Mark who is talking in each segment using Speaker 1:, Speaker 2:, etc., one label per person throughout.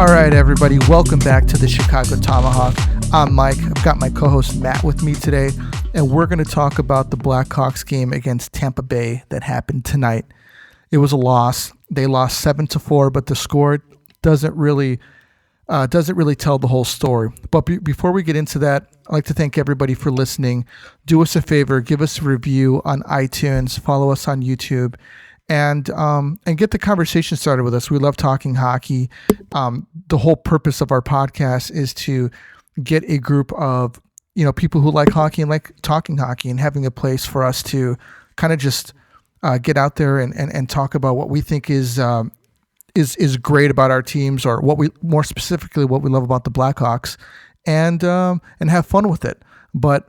Speaker 1: All right, everybody, welcome back to the Chicago Tomahawk. I'm Mike. I've got my co-host Matt with me today, and we're going to talk about the Blackhawks game against Tampa Bay that happened tonight. It was a loss. They lost 7-4, but the score doesn't really tell the whole story. But before we get into that, I'd like to thank everybody for listening. Do us a favor, give us a review on iTunes, follow us on YouTube, and get the conversation started with us. We love talking hockey. The whole purpose of our podcast is to get a group of people who like hockey and like talking hockey, and having a place for us to kind of just get out there and talk about what we think is great about our teams, or more specifically what we love about the Blackhawks, and have fun with it. But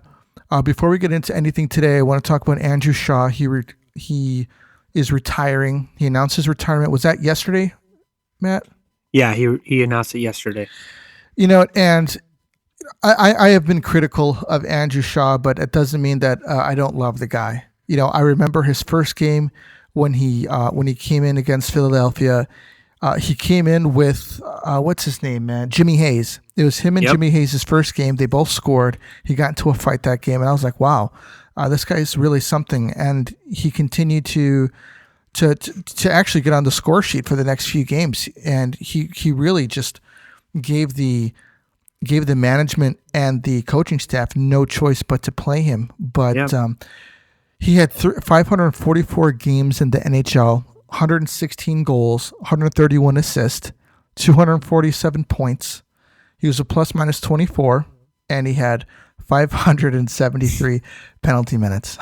Speaker 1: before we get into anything today, I want to talk about Andrew Shaw. He is retiring. He announced his retirement. Was that yesterday, Matt?
Speaker 2: Yeah, he announced it yesterday.
Speaker 1: And I have been critical of Andrew Shaw, but it doesn't mean that I don't love the guy. I remember his first game when he came in against Philadelphia. He came in with what's his name, man? Jimmy Hayes. It was him and Jimmy Hayes' first game. They both scored. He got into a fight that game, and I was like, wow, this guy is really something. And he continued to actually get on the score sheet for the next few games, and he really just gave the management and the coaching staff no choice but to play him. But he had 544 games in the NHL, 116 goals, 131 assists, 247 points. He was a plus-minus 24, and he had 573 penalty minutes.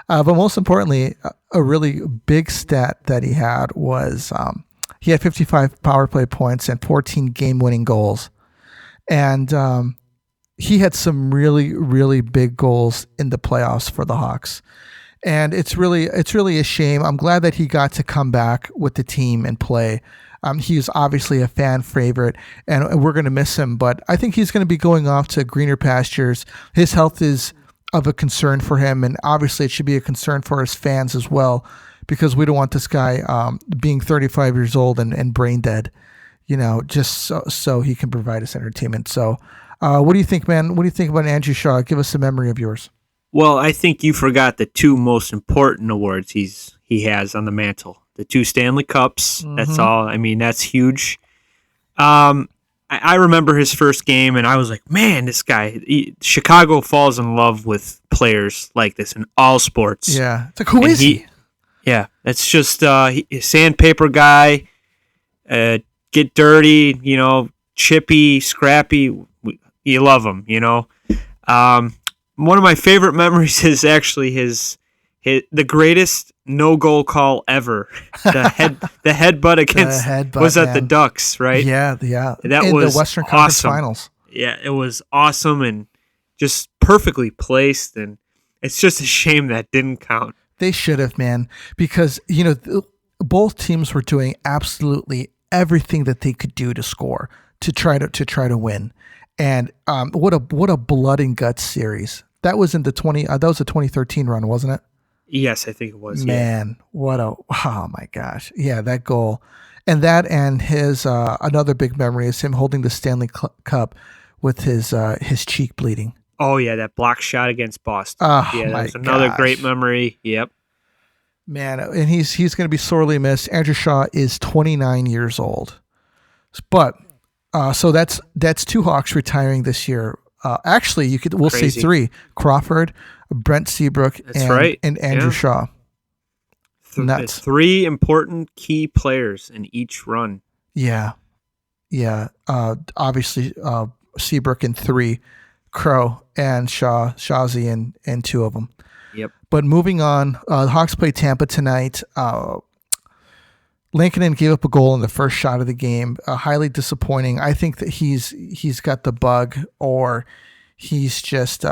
Speaker 1: But most importantly, a really big stat that he had was he had 55 power play points and 14 game-winning goals. And he had some really, really big goals in the playoffs for the Hawks. And it's really a shame. I'm glad that he got to come back with the team and play. He's obviously a fan favorite, and we're going to miss him. But I think he's going to be going off to greener pastures. His health is of a concern for him, and obviously it should be a concern for his fans as well, because we don't want this guy being 35 years old and brain dead, just so he can provide us entertainment. So what do you think, man? What do you think about Andrew Shaw? Give us a memory of yours.
Speaker 2: Well, I think you forgot the two most important awards he has on the mantle. The 2 Stanley Cups. Mm-hmm. That's all. I mean, that's huge. I remember his first game, and I was like, man, this guy, Chicago falls in love with players like this in all sports.
Speaker 1: Yeah. It's like, who is he?
Speaker 2: Yeah. It's just a sandpaper guy, get dirty, chippy, scrappy. You love him, One of my favorite memories is actually the greatest no-goal call ever. The headbutt against was at the Ducks, right?
Speaker 1: Yeah.
Speaker 2: That
Speaker 1: in
Speaker 2: was
Speaker 1: the Western Conference
Speaker 2: awesome.
Speaker 1: Finals.
Speaker 2: Yeah, it was awesome and just perfectly placed, and it's just a shame that didn't count.
Speaker 1: They should have, man, because both teams were doing absolutely everything that they could do to score, to try to win. And what a blood and guts series. That was in the 2013 run, wasn't it?
Speaker 2: Yes, I think it was.
Speaker 1: Man, oh my gosh. Yeah, that goal. And his another big memory is him holding the Stanley Cup with his cheek bleeding.
Speaker 2: Oh yeah, that block shot against Boston.
Speaker 1: Oh,
Speaker 2: yeah, that's another great memory. Yep.
Speaker 1: Man, and he's going to be sorely missed. Andrew Shaw is 29 years old. But so that's 2 Hawks retiring this year. Actually, we'll say 3: Crawford, Brent Seabrook, and Andrew Shaw. Nuts. 3
Speaker 2: important key players in each run.
Speaker 1: Yeah. Obviously, Seabrook in 3, Crow and Shawzy in 2 of them.
Speaker 2: Yep.
Speaker 1: But moving on, the Hawks play Tampa tonight. Lankinen gave up a goal in the first shot of the game. Highly disappointing. I think that he's got the bug, or he's just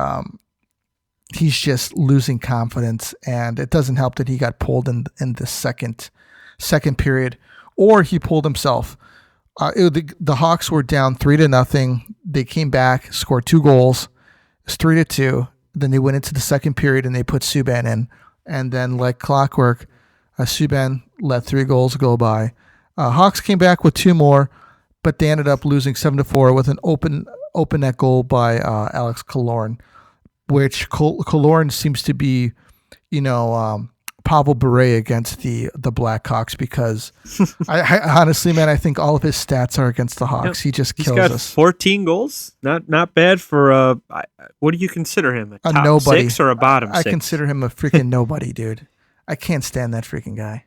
Speaker 1: losing confidence, and it doesn't help that he got pulled in the second period, or he pulled himself. The Hawks were down 3-0. They came back, scored 2 goals. It's 3-2. Then they went into the second period and they put Subban in, and then like clockwork, Subban let 3 goals go by. Hawks came back with 2 more. but they ended up losing 7-4 with an open net goal by Alex Killorn, which Killorn seems to be, Pavel Bure against the Blackhawks because I honestly, man, I think all of his stats are against the Hawks. He just kills us.
Speaker 2: He's got 14 goals. Not bad for what do you consider him? A top
Speaker 1: nobody.
Speaker 2: 6 or a bottom 6?
Speaker 1: I consider him a freaking nobody, dude. I can't stand that freaking guy.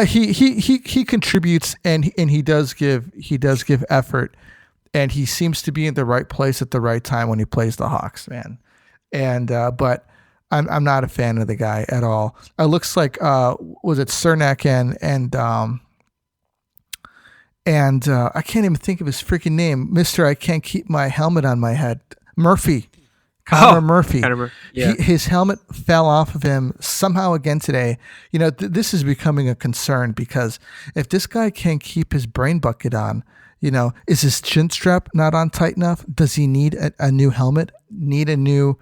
Speaker 1: He contributes and he does give effort, and he seems to be in the right place at the right time when he plays the Hawks, man. And but I'm not a fan of the guy at all. It looks like was it Cernak and I can't even think of his freaking name, Mister. I can't keep my helmet on my head. Murphy. Connor Murphy.
Speaker 2: Yeah.
Speaker 1: His helmet fell off of him somehow again today. This is becoming a concern because if this guy can't keep his brain bucket on, is his chin strap not on tight enough? Does he need a new helmet? Need a new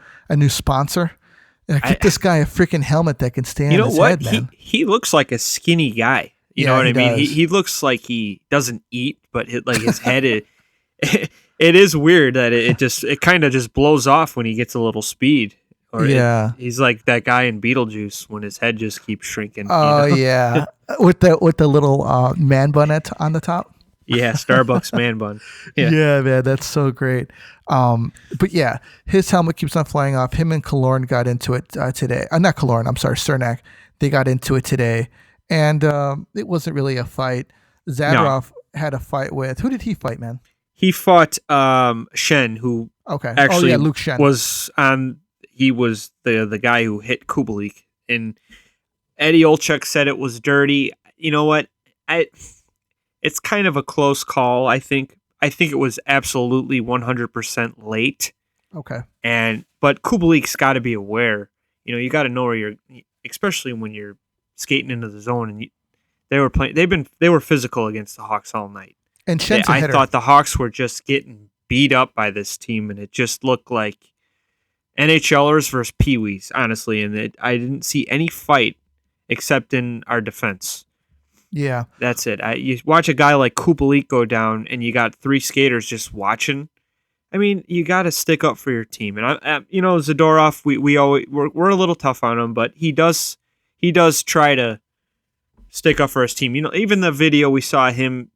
Speaker 1: sponsor? Get this guy a freaking helmet that can stay on his head, man.
Speaker 2: He looks like a skinny guy. You know what I mean? He looks like he doesn't eat, but his head is. It is weird that it kind of just blows off when he gets a little speed. He's like that guy in Beetlejuice when his head just keeps shrinking.
Speaker 1: Oh yeah, with the little man bun on the top.
Speaker 2: Yeah, Starbucks man bun.
Speaker 1: Yeah, man, that's so great. But yeah, his helmet keeps on flying off. Him and Killorn got into it today. Not Killorn, I'm sorry, Cernak. They got into it today, and it wasn't really a fight. Zadorov had a fight with, who did he fight, man?
Speaker 2: He fought Shen, who actually
Speaker 1: Luke Shen.
Speaker 2: was on. He was the guy who hit Kubalik, and Eddie Olczyk said it was dirty. You know what? It's kind of a close call. I think it was absolutely 100% late.
Speaker 1: Okay.
Speaker 2: But Kubalik's got to be aware. You got to know where you're, especially when you're skating into the zone. And they were playing. They were physical against the Hawks all night.
Speaker 1: And Shen's a hitter.
Speaker 2: I thought the Hawks were just getting beat up by this team, and it just looked like NHLers versus Pee-wees, honestly. And I didn't see any fight except in our defense.
Speaker 1: Yeah.
Speaker 2: That's it. You watch a guy like Kubalik go down, and you got 3 skaters just watching. I mean, you got to stick up for your team. And Zadorov, we're a little tough on him, but he does try to stick up for his team. Even the video we saw him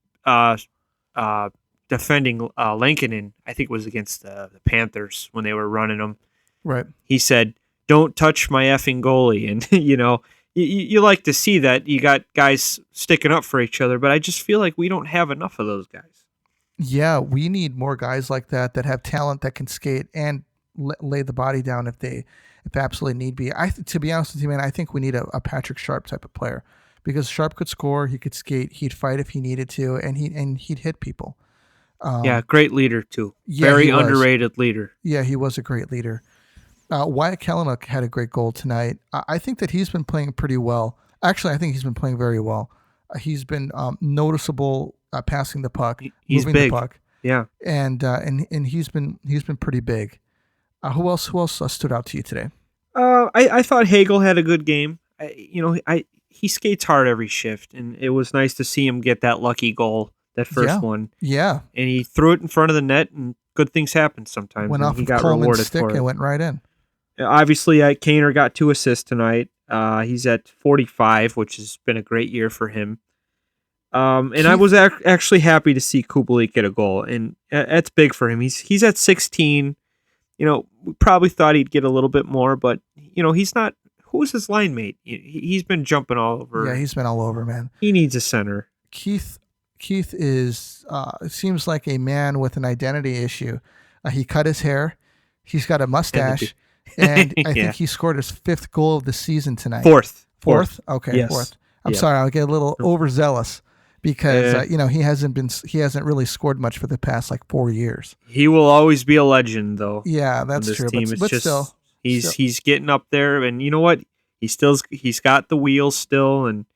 Speaker 2: defending Lankinen, I think it was against the Panthers when they were running him.
Speaker 1: Right.
Speaker 2: He said, "Don't touch my effing goalie," and You like to see that you got guys sticking up for each other, but I just feel like we don't have enough of those guys.
Speaker 1: Yeah, we need more guys like that have talent, that can skate and lay the body down if absolutely need be. To be honest with you, man, I think we need a Patrick Sharp type of player because Sharp could score, he could skate, he'd fight if he needed to, and he'd hit people.
Speaker 2: Great leader too.
Speaker 1: Yeah,
Speaker 2: very underrated leader.
Speaker 1: Yeah, he was a great leader. Wyatt Kalynuk had a great goal tonight. I think that he's been playing pretty well. Actually, I think he's been playing very well. He's been noticeable passing the puck,
Speaker 2: he's
Speaker 1: moving
Speaker 2: big.
Speaker 1: the puck.
Speaker 2: Yeah,
Speaker 1: and he's been pretty big. Who else stood out to you today?
Speaker 2: I thought Hagel had a good game. He skates hard every shift, and it was nice to see him get that lucky goal, that first one.
Speaker 1: Yeah,
Speaker 2: and he threw it in front of the net, and good things happen sometimes.
Speaker 1: Went off
Speaker 2: he
Speaker 1: of
Speaker 2: got
Speaker 1: Coleman's
Speaker 2: rewarded
Speaker 1: stick
Speaker 2: for it.
Speaker 1: and went right in.
Speaker 2: Obviously, Kaner got 2 assists tonight. He's at 45, which has been a great year for him. And I was actually happy to see Kubalik get a goal, and that's big for him. He's at 16. We probably thought he'd get a little bit more, but he's not. Who's his line mate? He's been jumping all over.
Speaker 1: Yeah, he's been all over, man.
Speaker 2: He needs a center.
Speaker 1: Keith is seems like a man with an identity issue. He cut his hair. He's got a mustache. And I think he scored his 5th goal of the season tonight.
Speaker 2: Fourth?
Speaker 1: Okay,
Speaker 2: yes.
Speaker 1: 4th. I'm sorry, I'll get a little overzealous because he hasn't really scored much for the past 4 years.
Speaker 2: He will always be a legend, though.
Speaker 1: Yeah, that's true. But still,
Speaker 2: he's getting up there, and you know what? He's got the wheels still, and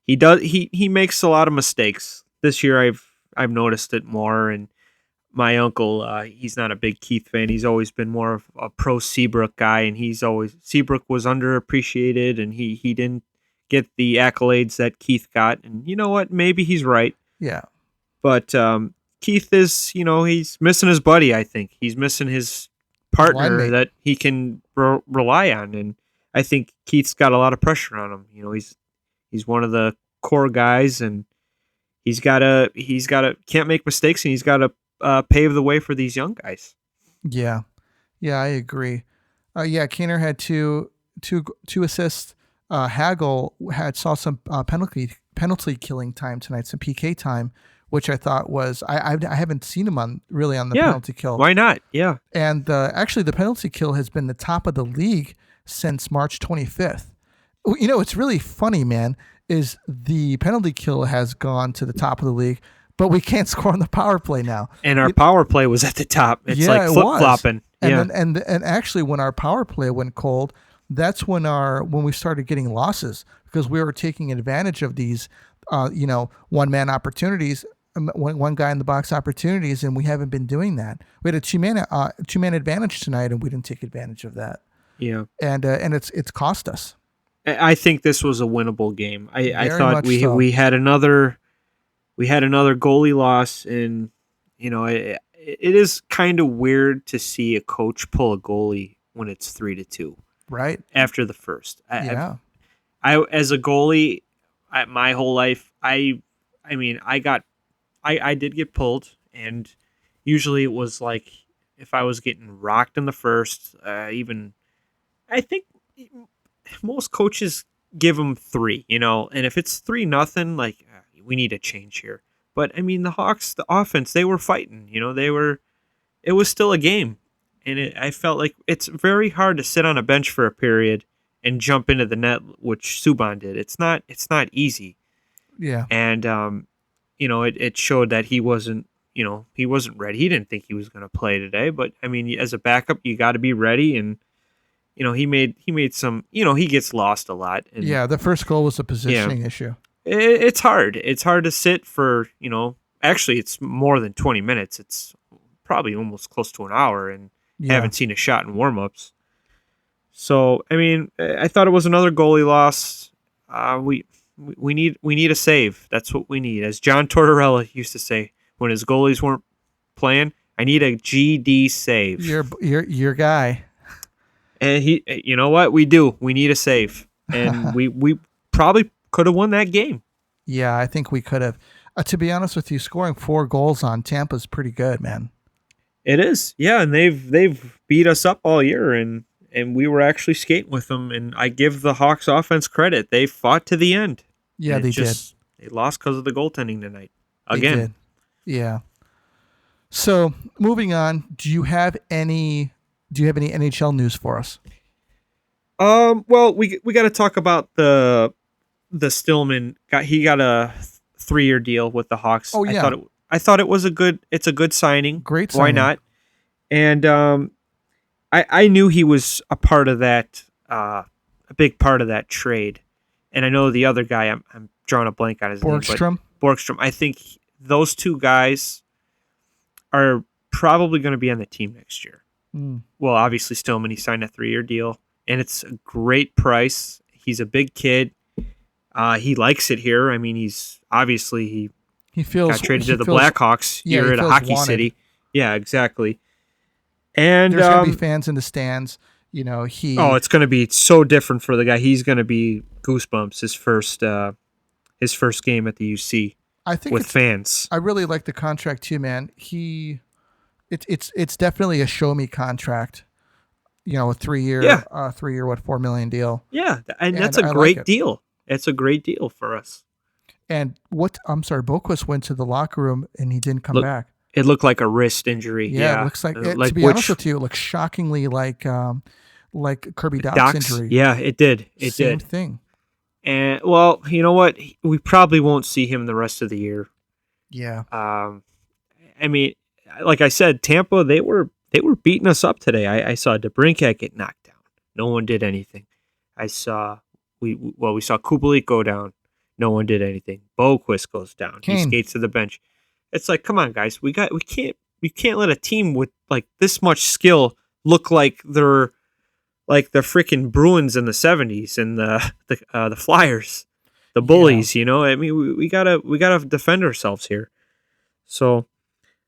Speaker 2: he makes a lot of mistakes. This year, I've noticed it more, and my uncle, he's not a big Keith fan. He's always been more of a pro Seabrook guy, and Seabrook was underappreciated, and he didn't get the accolades that Keith got. And you know what? Maybe he's right.
Speaker 1: Yeah.
Speaker 2: But Keith is, he's missing his buddy. I think he's missing his partner that he can rely on, and I think Keith's got a lot of pressure on him. He's one of the core guys, and he's gotta can't make mistakes, and he's gotta pave the way for these young guys.
Speaker 1: Yeah, I agree. Kaner had two assists. Hagel saw some penalty killing time tonight, some PK time, which I thought was I haven't seen him on the penalty kill.
Speaker 2: Why not? Yeah,
Speaker 1: and actually the penalty kill has been the top of the league since March 25th. It's really funny, man. Is the penalty kill has gone to the top of the league, but we can't score on the power play now.
Speaker 2: And our power play was at the top. It's like flip flopping.
Speaker 1: And actually, when our power play went cold, that's when we started getting losses because we were taking advantage of these, one man opportunities, one guy in the box opportunities, and we haven't been doing that. We had a two man advantage tonight, and we didn't take advantage of that.
Speaker 2: Yeah,
Speaker 1: and it's cost us.
Speaker 2: I think this was a winnable game. I thought we had another goalie loss, and it is kind of weird to see a coach pull a goalie when it's 3-2.
Speaker 1: Right
Speaker 2: after the first.
Speaker 1: I
Speaker 2: as a goalie, my whole life, I did get pulled, and usually it was like if I was getting rocked in the first, I think most coaches give them 3, and if it's 3-0, like we need a change here. But the Hawks, the offense, they were fighting, it was still a game. And I felt like it's very hard to sit on a bench for a period and jump into the net, which Subban did. It's not easy.
Speaker 1: Yeah.
Speaker 2: And it showed that he wasn't ready. He didn't think he was going to play today, but as a backup, you got to be ready. And he made some. He gets lost a lot. And,
Speaker 1: the first goal was a positioning issue.
Speaker 2: It's hard. It's hard to sit for Actually, it's more than 20 minutes. It's probably almost close to an hour, and haven't seen a shot in warmups. So I thought it was another goalie loss. We need a save. That's what we need. As John Tortorella used to say when his goalies weren't playing, I need a GD save.
Speaker 1: Your guy.
Speaker 2: And you know what? We do. We need a save, and we probably could have won that game.
Speaker 1: Yeah, I think we could have. To be honest with you, scoring 4 goals on Tampa is pretty good, man.
Speaker 2: It is, yeah, and they've beat us up all year, and we were actually skating with them. And I give the Hawks offense credit; they fought to the end.
Speaker 1: Yeah, they did.
Speaker 2: They lost because of the goaltending tonight again.
Speaker 1: They did. Yeah. So moving on, do you have any NHL news for us?
Speaker 2: Well, we got to talk about the Stillman guy. He got a 3-year deal with the Hawks.
Speaker 1: Oh yeah.
Speaker 2: I thought it's a good signing.
Speaker 1: Great signing.
Speaker 2: Why not? And I knew he was a part of that, a big part of that trade. And I know the other guy, I'm drawing a blank on his name. Borgstrom. I think those two guys are probably going to be on the team next year. Well, obviously Stillman, he signed a 3-year deal, and it's a great price. He's a big kid. He likes it here. He's obviously he got traded to the Blackhawks here at a hockey city. Yeah, exactly. And
Speaker 1: there's going to be fans in the stands.
Speaker 2: it's going to be so different for the guy. He's going to be goosebumps his first game at the UC.
Speaker 1: I think
Speaker 2: with fans.
Speaker 1: I really like the contract too, man. It's definitely a show me contract. A 3-year, $4 million deal.
Speaker 2: Yeah, and that's a great deal. It's a great deal for us.
Speaker 1: And Boqvist went to the locker room and he didn't come back.
Speaker 2: It looked like a wrist injury.
Speaker 1: Yeah, it looks like to be honest with you, it looks shockingly like Kirby Dach's injury.
Speaker 2: Yeah, it did.
Speaker 1: Same thing.
Speaker 2: And well, you know what? We probably won't see him the rest of the year.
Speaker 1: Yeah.
Speaker 2: Like I said, Tampa, they were beating us up today. I saw DeBrincat get knocked down. No one did anything. We saw Kubalik go down. No one did anything. Boqvist goes down. Kane. He skates to the bench. It's like, come on, guys. We can't let a team with like this much skill look like they're like the freaking Bruins in the 70s and the Flyers, the Bullies. Yeah. We gotta defend ourselves here. So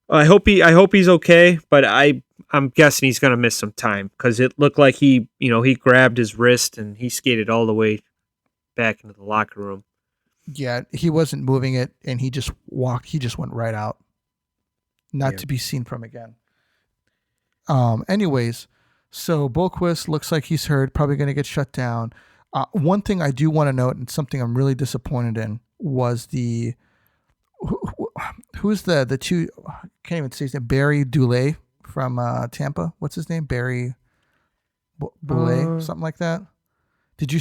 Speaker 2: I hope he's okay, but I'm guessing he's gonna miss some time because it looked like he grabbed his wrist and he skated all the way back into the locker room.
Speaker 1: Yeah, he wasn't moving it, and he just walked. He just went right out, not to be seen from again. Anyways, so Boqvist looks like he's hurt, probably going to get shut down. One thing I do want to note, and something I'm really disappointed in, was who's the two? I can't even say his name. Barry Dulé from Tampa. What's his name? Barry Boulay, something like that. Do you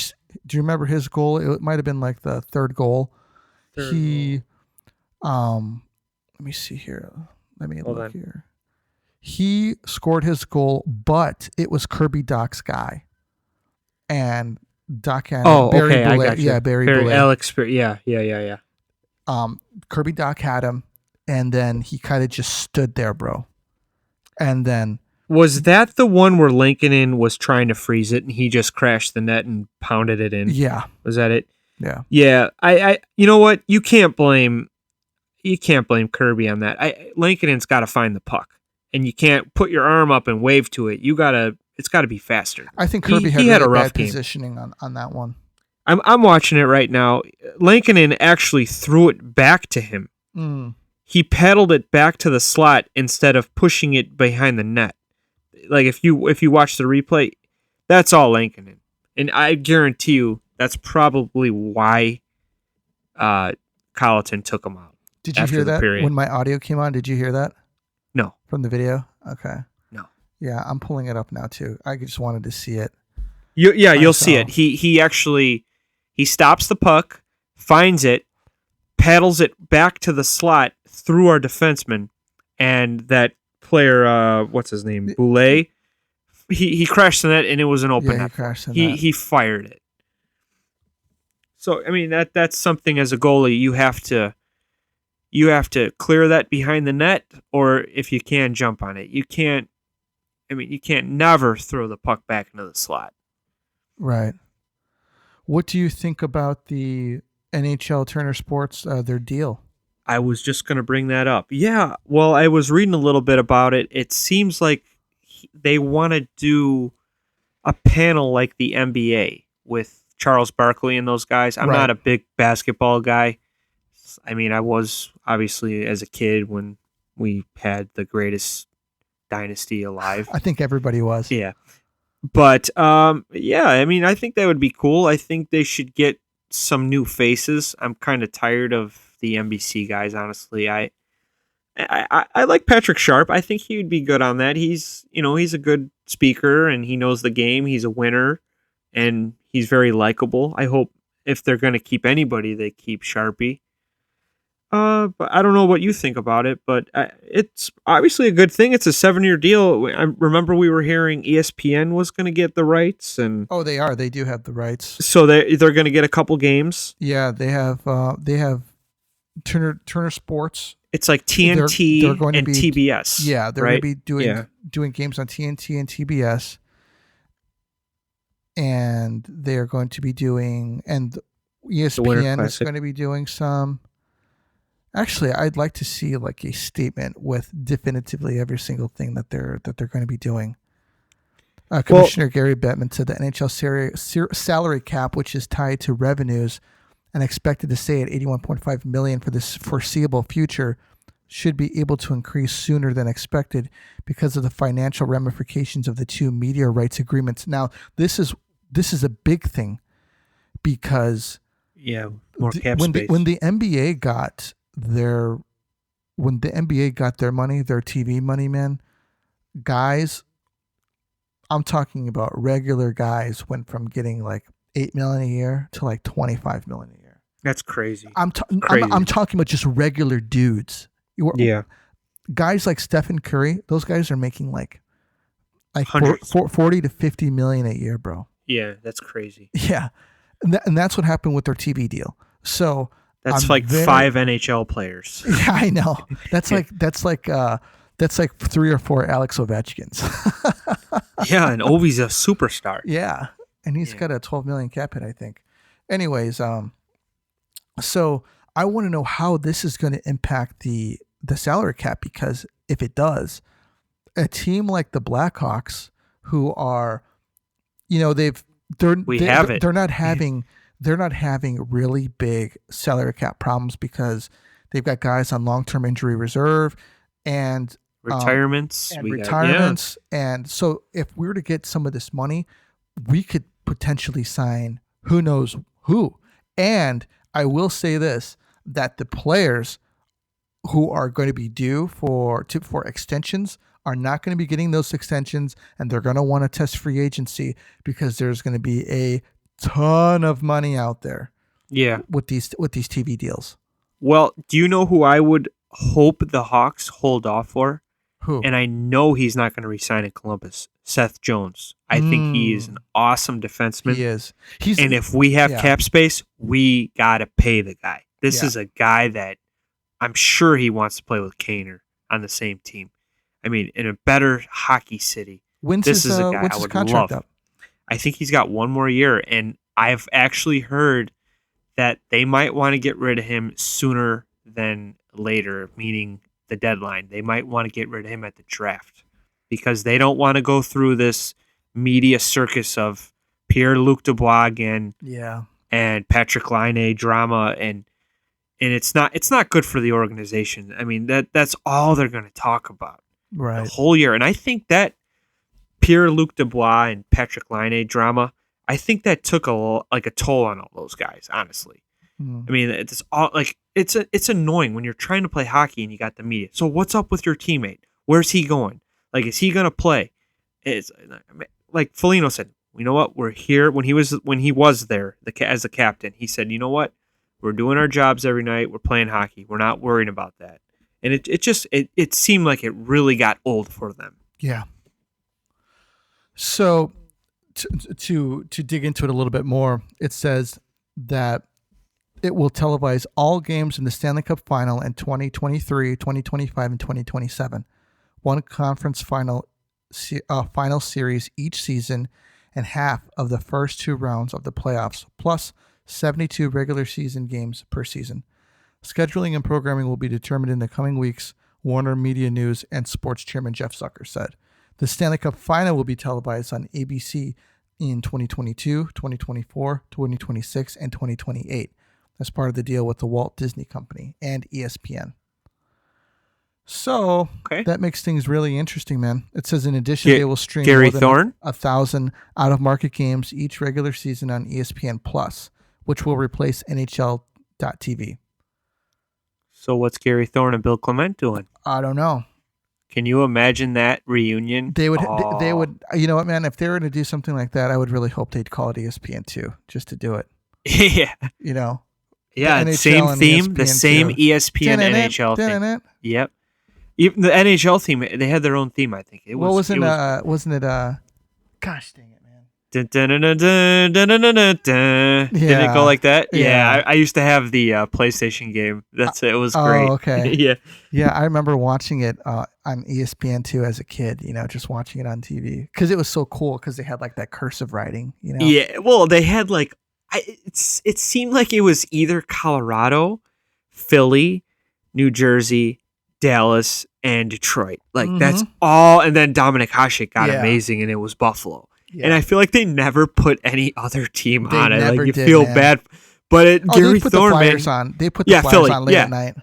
Speaker 1: remember his goal? It might have been like the third goal. Let me see here. Let me look here. He scored his goal, but it was Kirby Doc's guy, and Doc had Barry
Speaker 2: okay,
Speaker 1: Boulay.
Speaker 2: I got you.
Speaker 1: Yeah, Barry Boulay.
Speaker 2: Alex, yeah.
Speaker 1: Kirby Doc had him, and then he kind of just stood there, bro. And then
Speaker 2: was that the one where Lankinen was trying to freeze it, and he just crashed the net and pounded it in?
Speaker 1: Yeah,
Speaker 2: was that it?
Speaker 1: Yeah.
Speaker 2: Yeah. I you know what? You can't blame Kirby on that. Lankinen's got to find the puck. And you can't put your arm up and wave to it. It's got to be faster.
Speaker 1: I think Kirby had a rough bad positioning on that one.
Speaker 2: I'm watching it right now. Lankinen actually threw it back to him. He paddled it back to the slot instead of pushing it behind the net. Like if you watch the replay, that's all Lankinen. And I guarantee you that's probably why Colleton took him out.
Speaker 1: Did you hear that when my audio came on? Did you hear that?
Speaker 2: No.
Speaker 1: From the video? Okay.
Speaker 2: No.
Speaker 1: Yeah, I'm pulling it up now too. I just wanted to see it.
Speaker 2: You'll see it. He actually stops the puck, finds it, paddles it back to the slot through our defenseman, and that player, what's his name, Boulay, he crashed the net, and it was an open net. He fired it. So I mean that's something as a goalie you have to clear that behind the net, or if you can, jump on it. You can't never throw the puck back into the slot.
Speaker 1: Right. What do you think about the NHL Turner Sports, their deal?
Speaker 2: I was just going to bring that up. Yeah, well, I was reading a little bit about it. It seems like they want to do a panel like the NBA with Charles Barkley and those guys. I'm not a big basketball guy. I mean, I was obviously as a kid when we had the greatest dynasty alive.
Speaker 1: I think everybody was.
Speaker 2: Yeah. But, yeah, I mean, I think that would be cool. I think they should get some new faces. I'm kind of tired of the NBC guys, honestly. I like Patrick Sharp. I think he would be good on that. He's a good speaker and he knows the game. He's a winner and he's very likable. I hope if they're going to keep anybody, they keep Sharpie. But I don't know what you think about it, but it's obviously a good thing. It's a 7-year deal. I remember we were hearing ESPN was going to get the rights, and
Speaker 1: they are. They do have the rights.
Speaker 2: So they're going to get a couple games.
Speaker 1: Yeah, they have Turner Sports.
Speaker 2: It's like TNT they're going and to be, TBS.
Speaker 1: Yeah, they're going to be doing games on TNT and TBS, and they're going to be doing ESPN is going to be doing some. Actually, I'd like to see like a statement with definitively every single thing that they're going to be doing. Commissioner Gary Bettman said the NHL salary cap, which is tied to revenues and expected to stay at $81.5 million for this foreseeable future, should be able to increase sooner than expected because of the financial ramifications of the two media rights agreements. Now, this is a big thing because
Speaker 2: more cap space.
Speaker 1: When the NBA got their money, their TV money, man, guys, I'm talking about regular guys went from getting like $8 million a year to like $25 million a year.
Speaker 2: That's crazy.
Speaker 1: I'm talking about just regular dudes. Guys like Stephen Curry, those guys are making like 40 to $50 million a year, bro.
Speaker 2: Yeah, that's crazy.
Speaker 1: Yeah, and that's what happened with their TV deal. So
Speaker 2: that's like 5 NHL players.
Speaker 1: Yeah, I know. That's like 3 or 4 Alex Ovechkins.
Speaker 2: Yeah, and Ovi's a superstar.
Speaker 1: Yeah, and he's got a $12 million cap hit, I think. Anyways, so I want to know how this is going to impact the the salary cap, because if it does, a team like the Blackhawks, who are, they're not having really big salary cap problems because they've got guys on long-term injury reserve and
Speaker 2: retirements,
Speaker 1: and so if we were to get some of this money, we could potentially sign who knows who. And I will say this, that the players who are going to be due for extensions are not going to be getting those extensions, and they're going to want to test free agency because there's going to be a ton of money out there.
Speaker 2: Yeah,
Speaker 1: with these TV deals.
Speaker 2: Well, do you know who I would hope the Hawks hold off for?
Speaker 1: Who?
Speaker 2: And I know he's not going to resign in Columbus. Seth Jones. I think he is an awesome defenseman.
Speaker 1: He is.
Speaker 2: And if we have cap space, we got to pay the guy. This is a guy that I'm sure he wants to play with Kaner on the same team. I mean, in a better hockey city. This is a guy I would love. Up? I think he's got one more year, and I've actually heard that they might want to get rid of him sooner than later, meaning the deadline. They might want to get rid of him at the draft because they don't want to go through this media circus of Pierre-Luc Dubois again, and Patrick Laine drama, and it's not good for the organization. I mean, that's all they're going to talk about the whole year. And I think that Pierre-Luc Dubois and Patrick Laine drama, I think that took a toll on all those guys, honestly. I mean, it's all like it's annoying when you're trying to play hockey and you got the media. So what's up with your teammate? Where's he going? Like, is he going to play? It's like Foligno said, you know what? We're here. When he was there as a captain, he said, you know what? We're doing our jobs every night. We're playing hockey. We're not worrying about that. And it seemed like it really got old for them.
Speaker 1: Yeah. So to dig into it a little bit more, it says that it will televise all games in the Stanley Cup Final in 2023, 2025, and 2027. One conference final series each season and half of the first two rounds of the playoffs, plus 72 regular season games per season. Scheduling and programming will be determined in the coming weeks, Warner Media News and Sports Chairman Jeff Zucker said. The Stanley Cup Final will be televised on ABC in 2022, 2024, 2026, and 2028 as part of the deal with the Walt Disney Company and ESPN. So that makes things really interesting, man. It says in addition, they will stream more than 1,000 out-of-market games each regular season on ESPN Plus, which will replace NHL.TV.
Speaker 2: So what's Gary Thorne and Bill Clement doing?
Speaker 1: I don't know.
Speaker 2: Can you imagine that reunion?
Speaker 1: They would. You know what, man? If they were to do something like that, I would really hope they'd call it ESPN2 just to do it.
Speaker 2: Yeah.
Speaker 1: You know.
Speaker 2: Yeah. Same theme. The same ESPN NHL theme. Yep. Even the NHL theme, they had their own theme. I think it was.
Speaker 1: Wasn't it? Gosh dang it, man.
Speaker 2: Did it go like that? Yeah. I used to have the PlayStation game. It was great.
Speaker 1: Oh, okay.
Speaker 2: Yeah.
Speaker 1: Yeah, I remember watching it on ESPN2 as a kid. You know, just watching it on TV because it was so cool because they had like that cursive writing. You know.
Speaker 2: Yeah. Well, they had like it seemed like it was either Colorado, Philly, New Jersey, Dallas, and Detroit. Like that's all. And then Dominic Hasek got amazing, and it was Buffalo. Yeah. And I feel like they never put any other team on it. Like you feel bad, but Gary Thorne,
Speaker 1: they put the Flyers on late at night.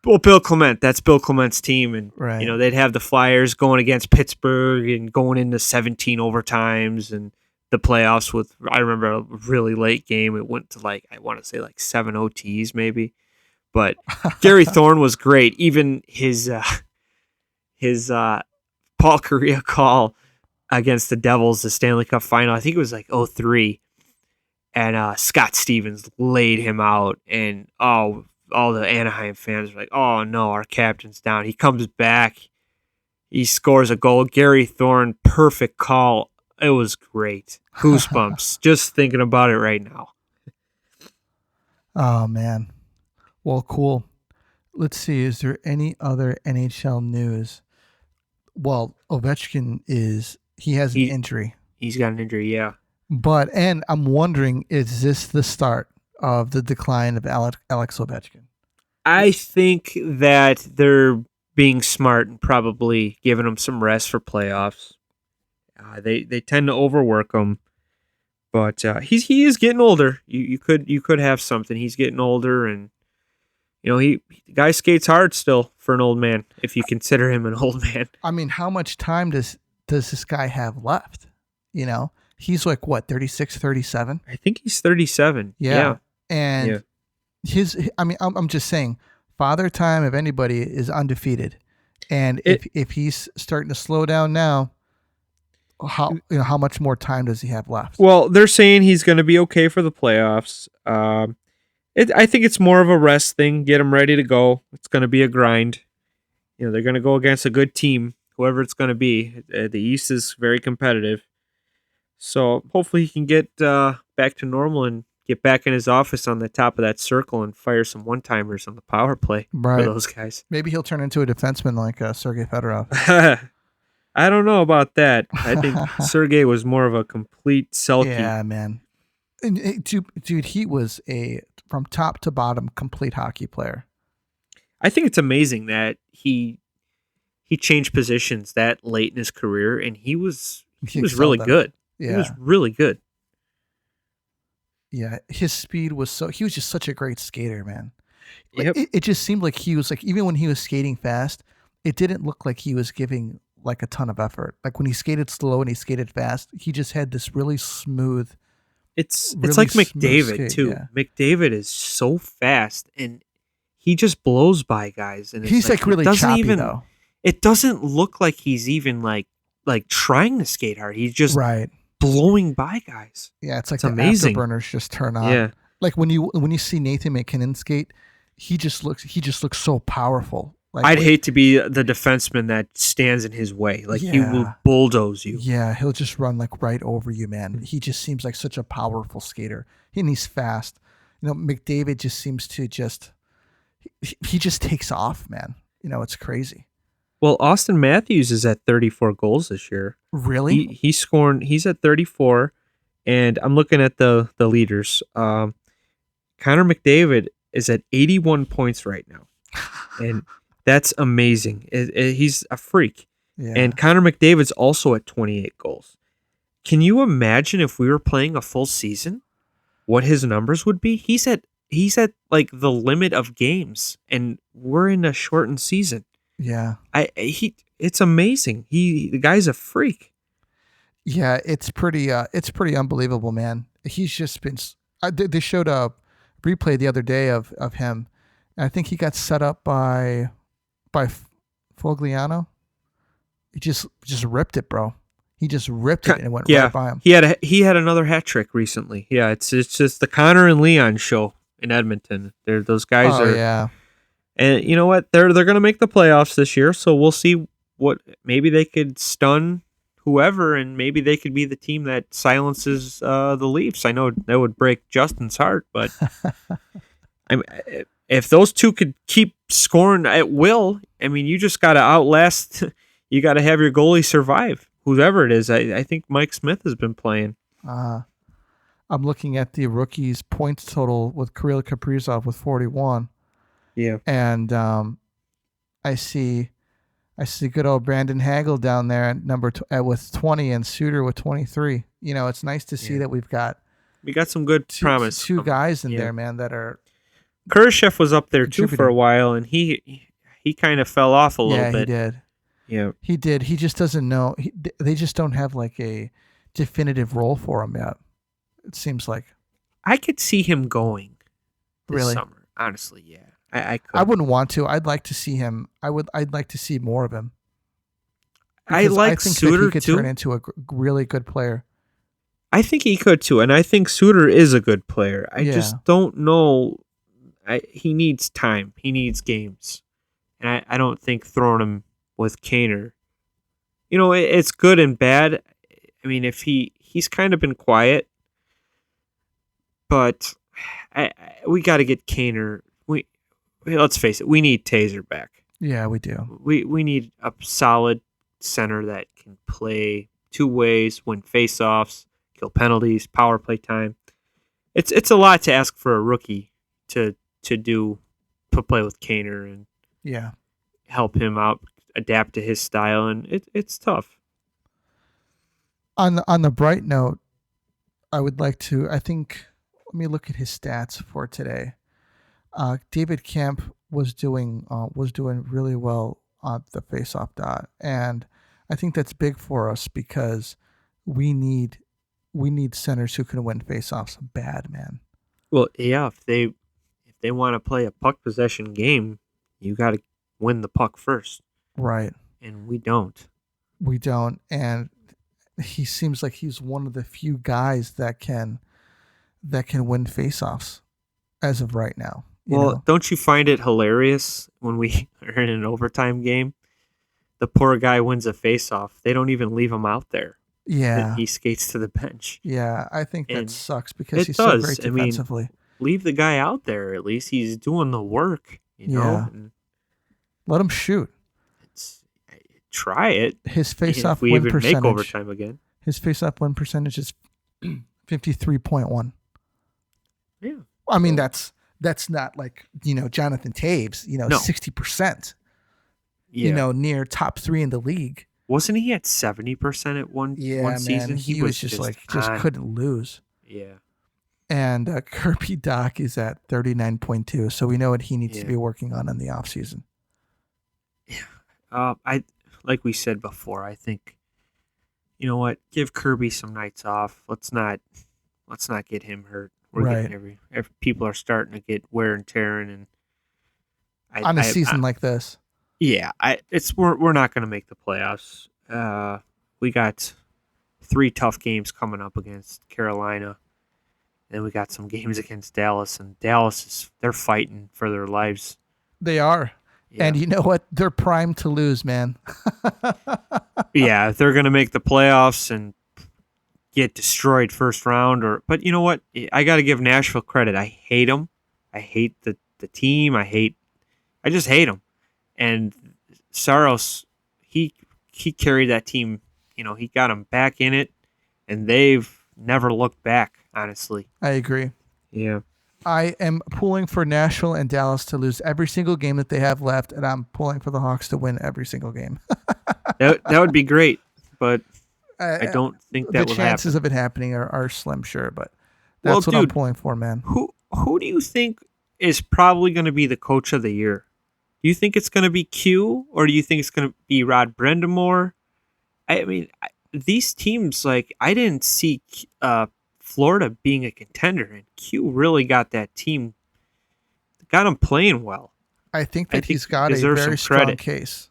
Speaker 2: Well, Bill Clement, that's Bill Clement's team, and you know they'd have the Flyers going against Pittsburgh and going into 17 overtimes and the playoffs with. I remember a really late game. It went to like I want to say like 7 OTs maybe. But Gary Thorne was great. Even his Paul Kariya call against the Devils, the Stanley Cup Final, I think it was like 03, and Scott Stevens laid him out, and all the Anaheim fans were like, "Oh no, our captain's down." He comes back, he scores a goal. Gary Thorne, perfect call. It was great. Goosebumps just thinking about it right now.
Speaker 1: Oh man. Well, cool. Let's see. Is there any other NHL news? Well, Ovechkin he has an injury.
Speaker 2: He's got an injury, yeah.
Speaker 1: And I'm wondering, is this the start of the decline of Alex Ovechkin?
Speaker 2: I think that they're being smart and probably giving him some rest for playoffs. They tend to overwork him, but he is getting older. You could have something. He's getting older, and the guy skates hard still for an old man. If you consider him an old man,
Speaker 1: I mean, how much time does this guy have left? He's like what, 36, 37?
Speaker 2: I think he's 37.
Speaker 1: Yeah.
Speaker 2: Yeah.
Speaker 1: And I'm just saying, Father Time, if anybody, is undefeated. And if he's starting to slow down now, how much more time does he have left?
Speaker 2: Well, they're saying he's going to be okay for the playoffs. I think it's more of a rest thing. Get him ready to go. It's going to be a grind. They're going to go against a good team, whoever it's going to be. The East is very competitive. So hopefully he can get back to normal and get back in his office on the top of that circle and fire some one-timers on the power play for those guys.
Speaker 1: Maybe he'll turn into a defenseman like Sergei Fedorov.
Speaker 2: I don't know about that. I think Sergei was more of a complete selkie.
Speaker 1: Yeah, man. And, dude, he was a, from top to bottom, complete hockey player.
Speaker 2: I think it's amazing that he changed positions that late in his career, and he was really good.
Speaker 1: Yeah.
Speaker 2: He was really good.
Speaker 1: Yeah, his speed was he was just such a great skater, man.
Speaker 2: Yep.
Speaker 1: It just seemed like he was like, even when he was skating fast, it didn't look like he was giving like a ton of effort. Like when he skated slow and he skated fast, he just had this really smooth.
Speaker 2: It's like McDavid too. Yeah. McDavid is so fast and he just blows by guys, and
Speaker 1: he's like really choppy though.
Speaker 2: It doesn't look like he's even like trying to skate hard. He's just blowing by guys.
Speaker 1: Yeah, it's like the amazing. Afterburners just turn on. Yeah, like when you see Nathan McKinnon skate, he just looks so powerful. Like,
Speaker 2: I'd hate to be the defenseman that stands in his way. Like he will bulldoze you.
Speaker 1: Yeah, he'll just run like right over you, man. He just seems like such a powerful skater, and he's fast. McDavid just seems to he just takes off, man. It's crazy.
Speaker 2: Well, Austin Matthews is at 34 goals this year.
Speaker 1: Really?
Speaker 2: He's at 34, and I'm looking at the leaders. Connor McDavid is at 81 points right now, and that's amazing. He's a freak. Yeah. And Connor McDavid's also at 28 goals. Can you imagine if we were playing a full season, what his numbers would be? He's at like the limit of games, and we're in a shortened season.
Speaker 1: Yeah.
Speaker 2: It's amazing. The guy's a freak.
Speaker 1: Yeah, it's pretty unbelievable, man. He's just been. They showed a replay the other day of him, and I think he got set up by Fogliano. He just ripped it, bro. He just ripped it and went right by him.
Speaker 2: He had another hat trick recently. Yeah, it's just the Connor and Leon show in Edmonton. Those guys are.
Speaker 1: Yeah.
Speaker 2: And you know what? They're going to make the playoffs this year, so we'll see what maybe they could stun whoever, and maybe they could be the team that silences the Leafs. I know that would break Justin's heart, but if those two could keep scoring at will, you just got to outlast. You got to have your goalie survive, whoever it is. I think Mike Smith has been playing.
Speaker 1: I'm looking at the rookies' points total with Kirill Kaprizov with 41.
Speaker 2: Yeah,
Speaker 1: and I see good old Brandon Hagel down there at with 20 and Suter with 23. It's nice to see that we got
Speaker 2: some good promise.
Speaker 1: Two guys in there, man, that are.
Speaker 2: Kurashev was up there too for a while, and he kind of fell off a little bit.
Speaker 1: Yeah, he did.
Speaker 2: Yeah,
Speaker 1: he did. He just doesn't know. They just don't have like a definitive role for him yet. It seems like.
Speaker 2: I could see him going this
Speaker 1: really
Speaker 2: summer. Honestly, yeah. I could.
Speaker 1: I wouldn't want to. I'd like to see him. I'd like to see more of him.
Speaker 2: I think Suter
Speaker 1: that he could
Speaker 2: too.
Speaker 1: Turn into a really good player.
Speaker 2: I think he could too, and I think Suter is a good player. I just don't know. He needs time. He needs games, and I don't think throwing him with Kaner. It's good and bad. If he's kind of been quiet, but we got to get Kaner. Let's face it, we need Taser back.
Speaker 1: Yeah, we do.
Speaker 2: We need a solid center that can play two ways, win faceoffs, kill penalties, power play time. It's a lot to ask for a rookie to to play with Kaner and
Speaker 1: Yeah.
Speaker 2: help him out, adapt to his style, and it's tough.
Speaker 1: On the bright note, I would like to. I think. Let me look at his stats for today. David Kemp was doing really well on the faceoff dot, and I think that's big for us because we need centers who can win faceoffs bad, man.
Speaker 2: Well, yeah, if they want to play a puck possession game, you got to win the puck first,
Speaker 1: Right.
Speaker 2: and we don't.
Speaker 1: We don't, and he seems like he's one of the few guys that can win faceoffs as of right now.
Speaker 2: Well, don't you find it hilarious when we are in an overtime game? The poor guy wins a faceoff. They don't even leave him out there.
Speaker 1: Yeah.
Speaker 2: He skates to the bench.
Speaker 1: Yeah, I think that
Speaker 2: And
Speaker 1: sucks because
Speaker 2: it
Speaker 1: he's
Speaker 2: does.
Speaker 1: so great
Speaker 2: I mean,
Speaker 1: defensively.
Speaker 2: Leave the guy out there. At least he's doing the work. You know.
Speaker 1: Yeah.
Speaker 2: And
Speaker 1: let him shoot.
Speaker 2: Try it.
Speaker 1: His face-off
Speaker 2: if we
Speaker 1: win
Speaker 2: even
Speaker 1: percentage.
Speaker 2: make overtime again.
Speaker 1: His face-off win percentage is 53.1.
Speaker 2: Yeah.
Speaker 1: I mean, that's not like, Jonathan Taves,
Speaker 2: No.
Speaker 1: 60%.
Speaker 2: Yeah.
Speaker 1: Near top 3 in the league.
Speaker 2: Wasn't he at 70% at one season?
Speaker 1: He was just couldn't lose.
Speaker 2: Yeah.
Speaker 1: And Kirby Doc is at 39.2, so we know what he needs to be working on in the offseason.
Speaker 2: Yeah. Like we said before, I think, you know what? Give Kirby some nights off. Let's not get him hurt. We're getting every people are starting to get wear and tear, and
Speaker 1: on a season like this.
Speaker 2: Yeah, we're not going to make the playoffs. We got 3 tough games coming up against Carolina. Then we got some games against Dallas, and Dallas they're fighting for their lives.
Speaker 1: They are. Yeah. And you know what? They're primed to lose, man.
Speaker 2: Yeah, if they're going to make the playoffs and get destroyed first round, but you know what? I got to give Nashville credit. I hate them. I hate the team. I just hate them. And Saros, he carried that team. He got them back in it, and they've never looked back, honestly.
Speaker 1: I agree.
Speaker 2: Yeah.
Speaker 1: I am pulling for Nashville and Dallas to lose every single game that they have left, and I'm pulling for the Hawks to win every single game.
Speaker 2: that would be great, but I don't think that will happen.
Speaker 1: The chances of it happening are slim, sure, but that's what I'm pulling for, man.
Speaker 2: Who do you think is probably going to be the coach of the year? Do you think it's going to be Q, or do you think it's going to be Rod Brindamore? I mean, these teams, I didn't see Florida being a contender, and Q really got that team, got them playing well.
Speaker 1: I think he's got a very strong case.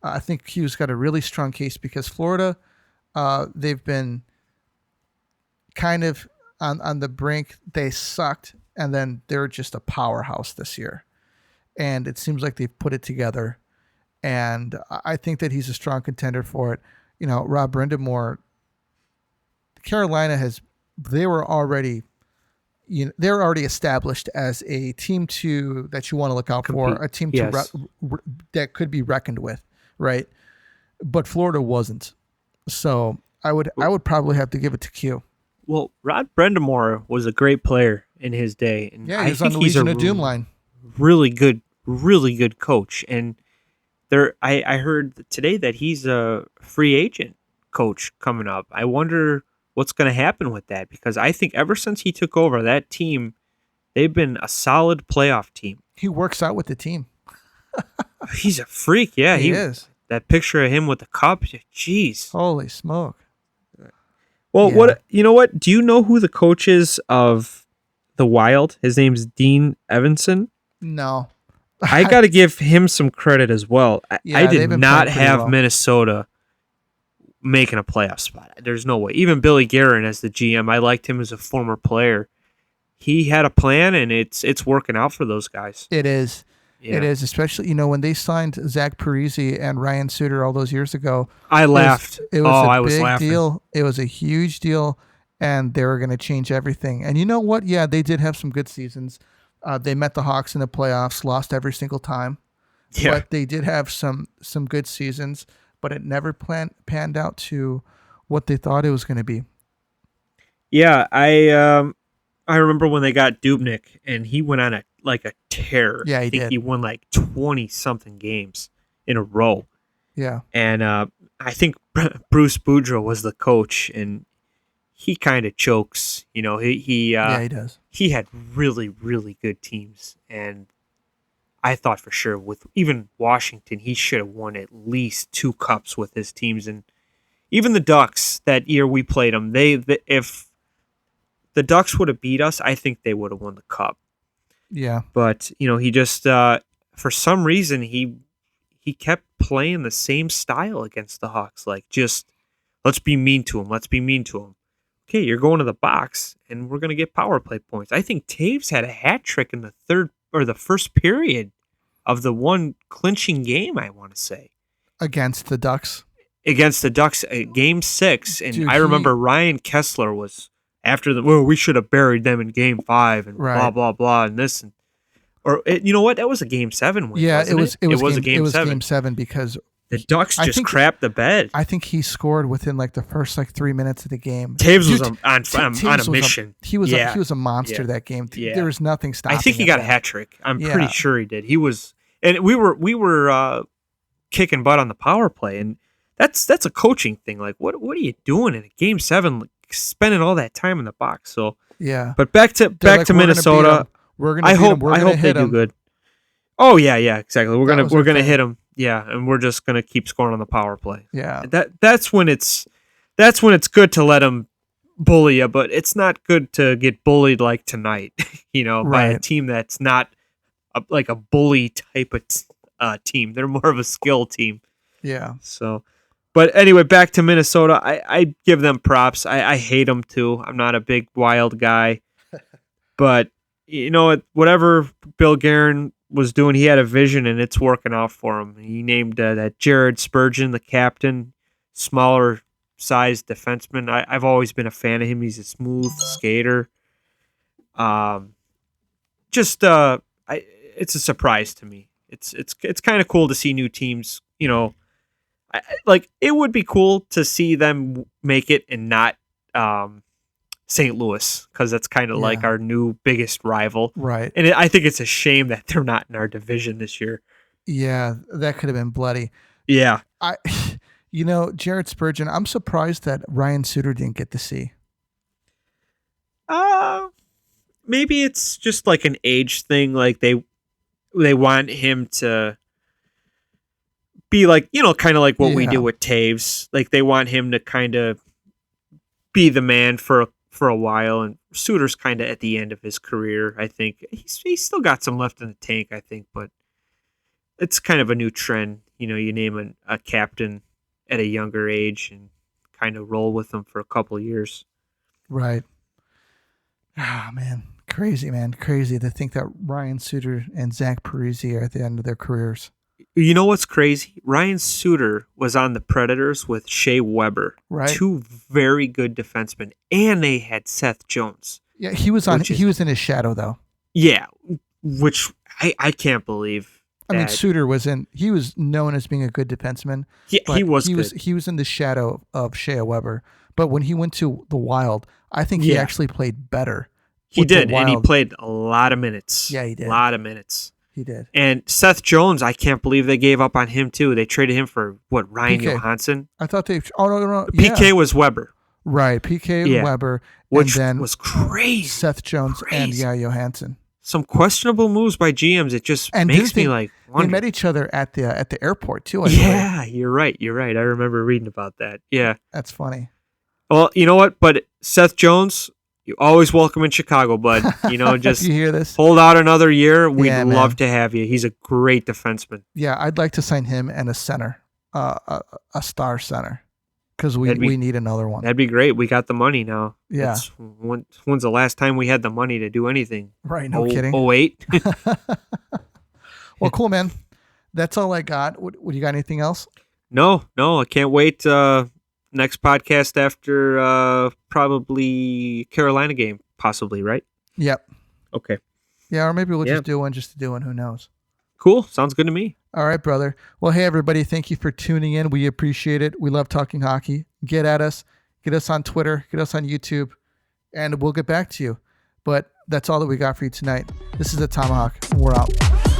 Speaker 1: I think Q's got a really strong case because Florida, they've been kind of on the brink. They sucked, and then they're just a powerhouse this year. And it seems like they've put it together. And I think that he's a strong contender for it. Rob Brindamore, Carolina they were already established as a team that you want to look out for, a team that could be reckoned with, right? But Florida wasn't. So I would probably have to give it to Q.
Speaker 2: Well, Rod Brindamore was a great player in his day. And
Speaker 1: yeah, he's on the Legion of Doom line.
Speaker 2: Really good coach. And I heard today that he's a free agent coach coming up. I wonder what's going to happen with that, because I think ever since he took over that team, they've been a solid playoff team.
Speaker 1: He works out with the team.
Speaker 2: He's a freak. Yeah,
Speaker 1: he is.
Speaker 2: That picture of him with the cup, jeez.
Speaker 1: Holy smoke.
Speaker 2: Well, what do you know who the coach is of the Wild? His name's Dean Evanson.
Speaker 1: No.
Speaker 2: I got to give him some credit as well. I did not have Minnesota making a playoff spot. There's no way. Even Billy Guerin as the GM, I liked him as a former player. He had a plan, and it's working out for those guys.
Speaker 1: It is. Yeah. It is, especially, when they signed Zach Parise and Ryan Suter all those years ago.
Speaker 2: I laughed.
Speaker 1: It was a big deal. It was a huge deal, and they were going to change everything. And you know what? Yeah, they did have some good seasons. They met the Hawks in the playoffs, lost every single time. Yeah. But they did have some good seasons, but it never panned out to what they thought it was going to be.
Speaker 2: Yeah, I remember when they got Dubnyk, and he went on a like a terror.
Speaker 1: Yeah, he
Speaker 2: I think
Speaker 1: did.
Speaker 2: he won like 20-something games in a row.
Speaker 1: Yeah.
Speaker 2: And I think Bruce Boudreau was the coach, and he kind of chokes. You know, he
Speaker 1: does.
Speaker 2: He had really, really good teams, and I thought for sure with even Washington, he should have won at least 2 cups with his teams. And even the Ducks, that year we played them, if the Ducks would have beat us, I think they would have won the cup.
Speaker 1: Yeah.
Speaker 2: But, you know, he just, for some reason, he kept playing the same style against the Hawks. Like, just, let's be mean to him. Let's be mean to him. Okay, you're going to the box, and we're going to get power play points. I think Taves had a hat trick in the third or the first period of the one clinching game, I want to say.
Speaker 1: Against the Ducks?
Speaker 2: Against the Ducks, Game 6. And
Speaker 1: Dude,
Speaker 2: I remember Ryan Kessler was after we should have buried them in Game 5 and blah, blah, blah, and this. You know what? That was a Game 7 win,
Speaker 1: it was
Speaker 2: a Game 7.
Speaker 1: Game 7 because
Speaker 2: the Ducks just crapped the bed.
Speaker 1: I think he scored within like the first 3 minutes of the game.
Speaker 2: Taves was on a mission.
Speaker 1: He was a monster that game.
Speaker 2: Yeah.
Speaker 1: There was nothing stopping.
Speaker 2: I think he got a hat trick. I'm pretty sure he did. He was, and we were kicking butt on the power play, and that's a coaching thing. Like, what are you doing in a Game 7, like, spending all that time in the box? So
Speaker 1: yeah.
Speaker 2: But back to Minnesota. I hope they do good. Oh yeah, exactly. We're gonna hit them. Yeah, and we're just gonna keep scoring on the power play.
Speaker 1: Yeah,
Speaker 2: that's when it's good to let them bully you, but it's not good to get bullied like tonight. By a team that's not like a bully type of team. They're more of a skill team. Yeah. So, but anyway, back to Minnesota. I give them props. I hate them too. I'm not a big Wild guy, but whatever Bill Guerin was doing, he had a vision, and it's working out for him. He named that Jared Spurgeon the captain, smaller sized defenseman. I've always been a fan of him. He's a smooth skater. It's a surprise to me. It's kind of cool to see new teams. It would be cool to see them make it and not St. Louis, because that's kind of like our new biggest rival. Right. And I think it's a shame that they're not in our division this year.
Speaker 1: Yeah, that could have been bloody.
Speaker 2: Yeah.
Speaker 1: Jared Spurgeon, I'm surprised that Ryan Suter didn't get to see.
Speaker 2: Maybe it's just like an age thing. Like they want him to be like, kind of like what we do with Taves. Like they want him to kind of be the man for a while, and Suter's kind of at the end of his career. I think he's still got some left in the tank, I think, but it's kind of a new trend. You name a captain at a younger age and kind of roll with them for a couple of years.
Speaker 1: Right. Ah, man. Crazy, man. Crazy to think that Ryan Suter and Zach Parise are at the end of their careers.
Speaker 2: You know what's crazy? Ryan Suter was on the Predators with Shea Weber,
Speaker 1: right?
Speaker 2: 2 very good defensemen, and they had Seth Jones.
Speaker 1: Yeah, he was in his shadow though.
Speaker 2: Yeah, which I can't believe.
Speaker 1: I mean, Suter was known as being a good defenseman.
Speaker 2: Yeah, he was
Speaker 1: in the shadow of Shea Weber. But when he went to the Wild, I think he actually played better.
Speaker 2: He did, and he played a lot of minutes.
Speaker 1: Yeah, he did.
Speaker 2: A lot of minutes.
Speaker 1: He did.
Speaker 2: And Seth Jones, I can't believe they gave up on him too. They traded him for Ryan
Speaker 1: PK.
Speaker 2: Johansson?
Speaker 1: I thought they. Oh no.
Speaker 2: PK was Weber.
Speaker 1: Right, PK Weber,
Speaker 2: which
Speaker 1: and then
Speaker 2: was crazy.
Speaker 1: Seth Jones and Johansson.
Speaker 2: Some questionable moves by GMs. It just makes me like wonder.
Speaker 1: They met each other at the airport too.
Speaker 2: You're right. I remember reading about that. Yeah,
Speaker 1: that's funny.
Speaker 2: Well, you know what? But Seth Jones, you're always welcome in Chicago, bud. Just
Speaker 1: you hear this?
Speaker 2: Hold out another year. We'd love to have you. He's a great defenseman.
Speaker 1: Yeah, I'd like to sign him and a center, a star center, because we need another one.
Speaker 2: That'd be great. We got the money now.
Speaker 1: Yeah.
Speaker 2: When's the last time we had the money to do anything?
Speaker 1: Right, no kidding.
Speaker 2: 08.
Speaker 1: Well, cool, man. That's all I got. What you got? Anything else?
Speaker 2: No, I can't wait. Next podcast after probably Carolina game, possibly, right?
Speaker 1: Yep.
Speaker 2: Okay.
Speaker 1: Yeah, or maybe we'll just do one just to do one. Who knows?
Speaker 2: Cool. Sounds good to me.
Speaker 1: All right, brother. Well, hey, everybody. Thank you for tuning in. We appreciate it. We love talking hockey. Get at us. Get us on Twitter. Get us on YouTube. And we'll get back to you. But that's all that we got for you tonight. This is the Tomahawk. We're out.